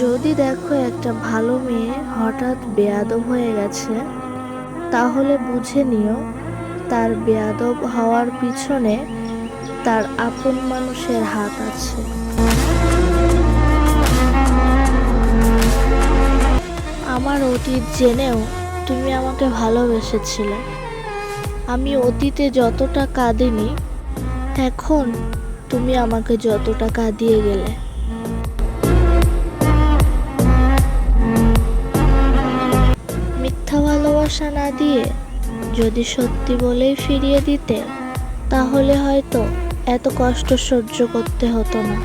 যদি দেখো একটা ভালো মেয়ে হঠাৎ বেয়াদব হয়ে গেছে, তাহলে বুঝে নিও তার বেয়াদব হওয়ার পিছনে তার আপন মানুষের হাত আছে। আমার অতীত জেনেও তুমি আমাকে ভালোবেসেছিলে। আমি অতীতে যতটা কাঁদিনি, এখন তুমি আমাকে যতটা কাঁদিয়ে গেলে। মিথ্যা ভালোবাসা না দিয়ে যদি সত্যি বলেই ফিরিয়ে দিতে, তাহলে হয়তো এত কষ্ট সহ্য করতে হতো না।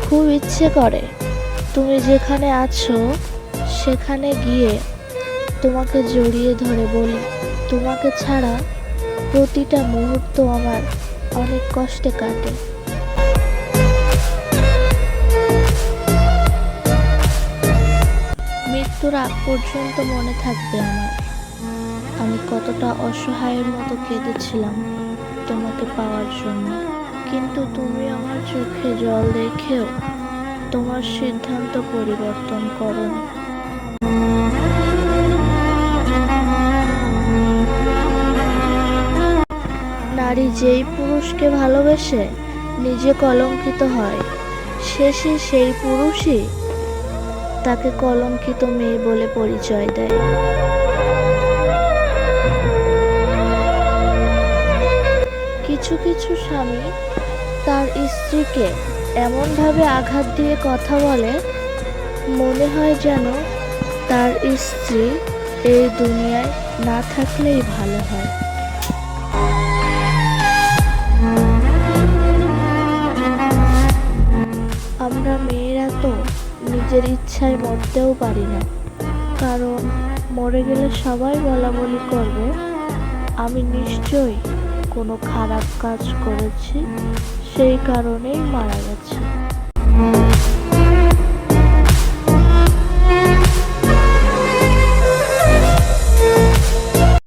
খুব ইচ্ছে করে তুমি যেখানে আছো সেখানে গিয়ে তোমাকে জড়িয়ে ধরে বলি, তোমাকে ছাড়া প্রতিটা মুহূর্ত আমার অনেক কষ্টে কাটে। মৃত্যুর আগ পর্যন্ত মনে থাকবে আমার, আমি কতটা অসহায়ের মতো কেঁদেছিলাম তোমাকে পাওয়ার জন্য। কিন্তু তুমি আমার চোখে জল দেখেও তোমার সিদ্ধান্ত পরিবর্তন করোনি। নারী যেই পুরুষকে ভালোবেসে নিজে কলঙ্কিত হয়, শেষে সেই পুরুষই তাকে কলঙ্কিত মেয়ে বলে পরিচয় দেয়। কিছু কিছু স্বামী তার স্ত্রীকে এমনভাবে আঘাত দিয়ে কথা বলে, মনে হয় যেন তার স্ত্রী এই দুনিয়ায় না থাকলেই ভালো হয়। আমরা মেয়েরা তো নিজের ইচ্ছায় মরতেও পারি না, কারণ মরে গেলে সবাই বলাবলি করবে আমি নিশ্চয়ই কোনো খারাপ কাজ করেছি, সেই কারণেই মারা গেছে।